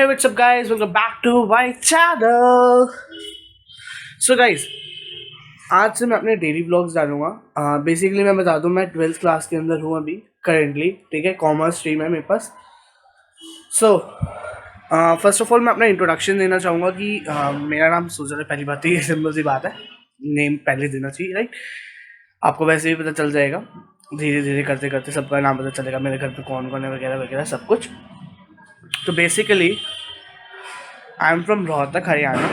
hey, what's up guys? Welcome back to my channel. So guys, आज से मैं अपने डेली व्लॉग्स डालूंगा. बेसिकली मैं बता दूं, मैं 12th क्लास के अंदर हूँ अभी करेंटली. ठीक है, कॉमर्स स्ट्रीम है मेरे पास. सो फर्स्ट ऑफ ऑल मैं अपना इंट्रोडक्शन देना चाहूँगा कि मेरा नाम सुजल है. पहली बात तो ये सिंपल सी बात है, नेम पहले देना चाहिए, राइट. आपको वैसे भी पता चल जाएगा, धीरे धीरे करते करते सबका नाम पता चलेगा, मेरे घर पे कौन कौन है वगैरह वगैरह सब कुछ. तो basically I am from Rohtak, Haryana.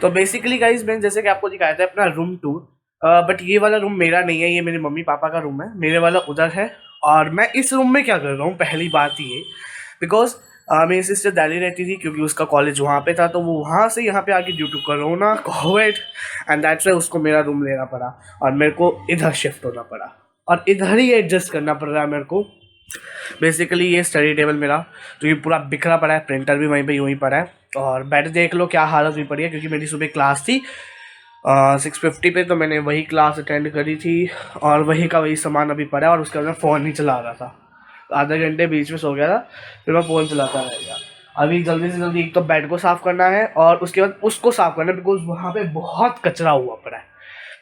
तो बेसिकली गाइज मैंने जैसे कि आपको दिखाया था अपना रूम टूर, बट ये वाला रूम मेरा नहीं है, ये मेरे मम्मी पापा का रूम है. मेरे वाला उधर है. और मैं इस रूम में क्या कर रहा हूँ, पहली बात ये, बिकॉज मेरी सिस्टर दिल्ली रहती थी क्योंकि उसका कॉलेज वहाँ पे था, तो वो वहाँ से यहाँ पे आके due to corona covid and that's why उसको मेरा रूम लेना पड़ा और मेरे को इधर शिफ्ट होना पड़ा और इधर ही एडजस्ट करना पड़ रहा है मेरे को. बेसिकली ये स्टडी टेबल मेरा तो ये पूरा बिखरा पड़ा है, प्रिंटर भी वहीं पे यूँ ही पड़ा है और बेड देख लो क्या हालत हुई पड़ी है, क्योंकि मेरी सुबह क्लास थी 6:50 पे, तो मैंने वही क्लास अटेंड करी थी और वही का वही सामान अभी पड़ा है और उसके बाद मैं फ़ोन नहीं चला रहा था. आधे घंटे बीच में सो गया था, फिर मैं फ़ोन चलाता रह गया. अभी जल्दी से जल्दी एक तो बेड को साफ़ करना है और उसके बाद उसको साफ़ करना है, बिकॉज वहाँ पे बहुत कचरा हुआ पड़ा है.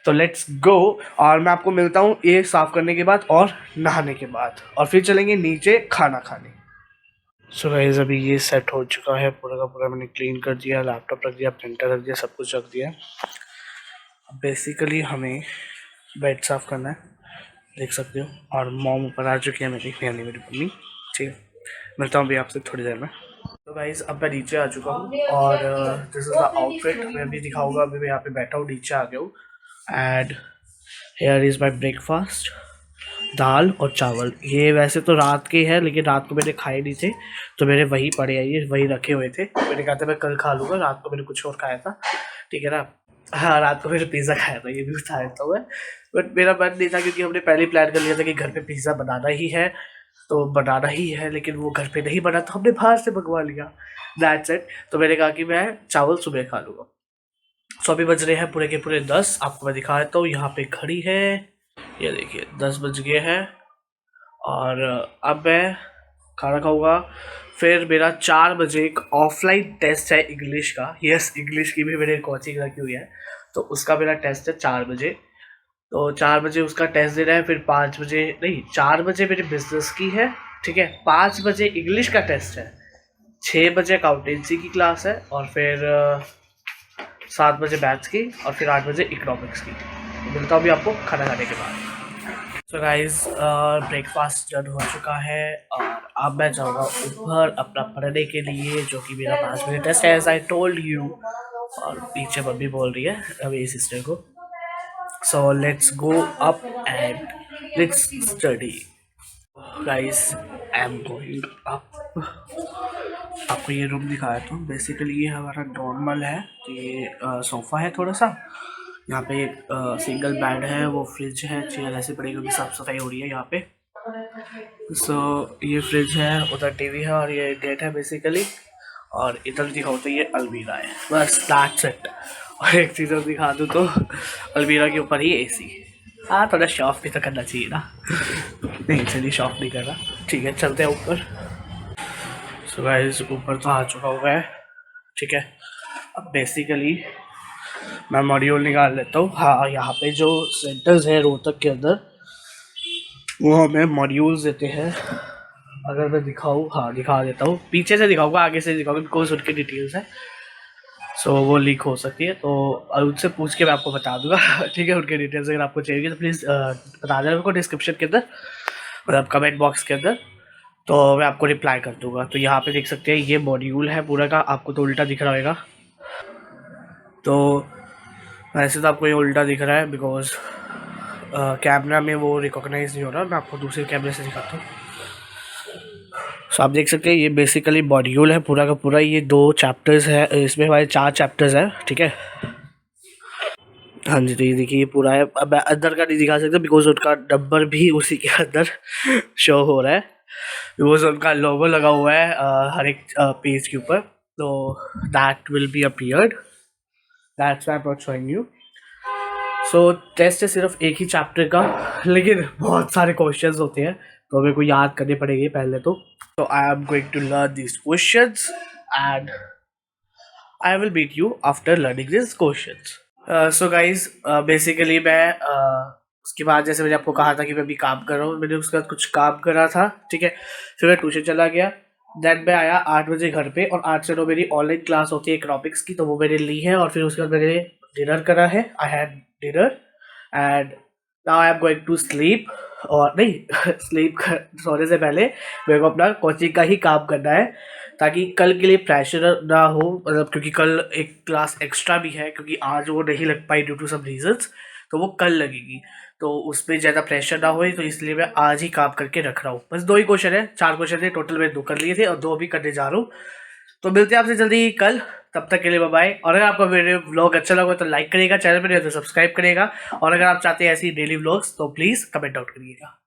तो लेट्स गो और मैं आपको मिलता हूँ ये साफ़ करने के बाद और नहाने के बाद, और फिर चलेंगे नीचे खाना खाने. सो गाइस अभी ये सेट हो चुका है पूरा का पूरा. मैंने क्लीन कर दिया, लैपटॉप रख दिया, प्रिंटर रख दिया, सब कुछ रख दिया. बेसिकली हमें बेड साफ़ करना है, देख सकते हो. और मॉम ऊपर आ चुकी है मेरी, यानी मेरी मम्मी. ठीक है, मिलता हूँ अभी आपसे थोड़ी देर में. तो गाइस अब मैं नीचे आ चुका हूँ और दिस इज़ द आउटफिट. मैं अभी दिखाऊंगा, अभी मैं यहाँ पे बैठा हूँ, नीचे आ गया हूँ. And here is my breakfast, दाल और चावल. ये वैसे तो रात के है, लेकिन रात को मैंने खाए नहीं थे तो मेरे वही पड़े हैं, ये वही रखे हुए थे. मैंने कहा था मैं कल खा लूँगा, रात को मैंने कुछ और खाया था, ठीक है ना. हाँ, रात को मैंने पिज़्ज़ा खाया था, ये भी बता देता हूँ मैं. बट मेरा मन नहीं था क्योंकि हमने पहले प्लान कर लिया था कि घर पे पिज़्ज़ा बनाना ही है, तो बनाना ही है, लेकिन वो घर पे नहीं बना तो हमने बाहर से मंगवा लिया. That's it. तो मैंने कहा कि मैं चावल सुबह खा लूँगा. सो अभी बज रहे हैं पूरे के पूरे 10. आपको मैं दिखा देता हूँ, यहाँ पे घड़ी है, ये देखिए 10 बज गए हैं. और अब मैं खाना खाऊंगा. फिर मेरा 4 बजे एक ऑफलाइन टेस्ट है इंग्लिश का. यस, इंग्लिश की भी मैंने कोचिंग रखी हुई है, तो उसका मेरा टेस्ट है 4 बजे. तो 4 बजे उसका टेस्ट देना है. फिर 5 बजे नहीं, 4 बजे मेरी बिजनेस की है, ठीक है. 5 बजे इंग्लिश का टेस्ट है, 6 बजे अकाउंटेंसी की क्लास है, और फिर 7 बजे मैथ्स की, और फिर 8 बजे इकोनॉमिक्स की. तो मिलता हूँ अभी आपको खाना खाने के बाद. सो गाइस ब्रेकफास्ट डन हो चुका है और अब मैं जाऊँगा ऊपर अपना पढ़ने के लिए, जो कि मेरा 5 मिनट टेस्ट है, एज आई टोल्ड यू. और पीछे मम्मी बोल रही है अभी सिस्टर को. So let's go up and let's study. Guys I am going up. आपको ये रूम दिखाया था. बेसिकली ये हमारा नॉर्मल है. तो ये सोफ़ा है थोड़ा सा, यहाँ पे एक सिंगल बेड है, वो फ्रिज है, चेयर ऐसे पड़ी क्योंकि साफ़ सफाई हो रही है यहाँ पे. सो ये फ्रिज है, उधर टीवी है और ये गेट है बेसिकली. और इधर दिखाओ तो ये अलमीरा है, बस दैट्स इट. और एक चीज़ और दिखा दूँ तो अलमीरा के ऊपर ही एसी. हाँ, थोड़ा शॉप भी तो करना चाहिए ना. नहीं चलिए, शॉप नहीं कर रहा, ठीक है, चलते हैं ऊपर. सो गाइस ऊपर तो आ चुका हुआ है, ठीक है. अब बेसिकली मैं मॉड्यूल निकाल लेता हूँ. हाँ, यहाँ पे जो सेंटर्स है रोहतक के अंदर, वो हमें मॉड्यूल्स देते हैं. अगर मैं दिखाऊँ, हाँ दिखा देता हूँ, पीछे से दिखाऊंगा, आगे से दिखाऊंगा, बिकॉज उनकी डिटेल्स है, सो वो लीक हो सकती है. तो उनसे पूछ के मैं आपको बता दूंगा. ठीक है, उनके डिटेल्स अगर आपको चाहिए तो प्लीज़ बता देना मेरे को डिस्क्रिप्शन के अंदर, मतलब कमेंट बॉक्स के अंदर, तो मैं आपको रिप्लाई कर दूंगा. तो यहाँ पे देख सकते हैं ये मॉड्यूल है पूरा का. आपको तो उल्टा दिख रहा होगा, तो वैसे तो आपको ये उल्टा दिख रहा है बिकॉज कैमरा में वो रिकॉग्नाइज नहीं हो रहा. मैं आपको दूसरे कैमरे से दिखाता हूँ. सो आप देख सकते हैं ये बेसिकली मॉड्यूल है पूरा का पूरा. ये 2 चैप्टर्स है, इसमें हमारे 4 चैप्टर्स हैं, ठीक है. हाँ जी, तो ये देखिए ये पूरा है. अब मैं अंदर का नहीं दिखा सकता बिकॉज उनका नंबर भी उसी के अंदर शो हो रहा है, बिकॉज उनका लोगो लगा हुआ है हर एक पेज के ऊपर. तो that will be appeared, that's why I am not showing you. So test है सिर्फ एक ही चैप्टर का, लेकिन बहुत सारे क्वेश्चंस होते हैं, तो मेरे को याद करने पड़ेंगे पहले. तो I am going to learn this questions and I will beat you after learning these questions. So guys, basically मैं उसके बाद जैसे मैंने आपको कहा था कि मैं अभी काम कर रहा हूँ, मैंने उसके बाद कुछ काम करा था, ठीक है। फिर मैं ट्यूशन चला गया, देन मैं आया 8 बजे घर पे, और 8 से 9 मेरी ऑनलाइन क्लास होती है इकोनॉमिक्स की, तो वो मैंने ली है। और फिर उसके बाद मैंने डिनर करा है, I had dinner, and now I am going to sleep. और नहीं स्लीप सोने से पहले मेरे को अपना कोचिंग का ही काम करना है, ताकि कल के लिए प्रेशर ना हो, मतलब क्योंकि कल एक क्लास एक्स्ट्रा भी है, क्योंकि आज वो नहीं लग पाई ड्यू टू सम रीजंस, तो वो कल लगेगी, तो उस पर ज़्यादा प्रेशर ना हो, तो इसलिए मैं आज ही काम करके रख रहा हूँ। बस 2 ही क्वेश्चन है, 4 क्वेश्चन थे टोटल, मैंने 2 कर लिए थे और 2 अभी करने जा रहा हूँ। तो मिलते हैं आपसे जल्दी कल, तब तक के लिए बाय बाय। और अगर आपका वीडियो व्लॉग अच्छा लगा तो लाइक करिएगा, चैनल पर नहीं तो सब्सक्राइब करिएगा, और अगर आप चाहते हैं ऐसी डेली व्लॉग्स तो प्लीज़ कमेंट आउट करिएगा।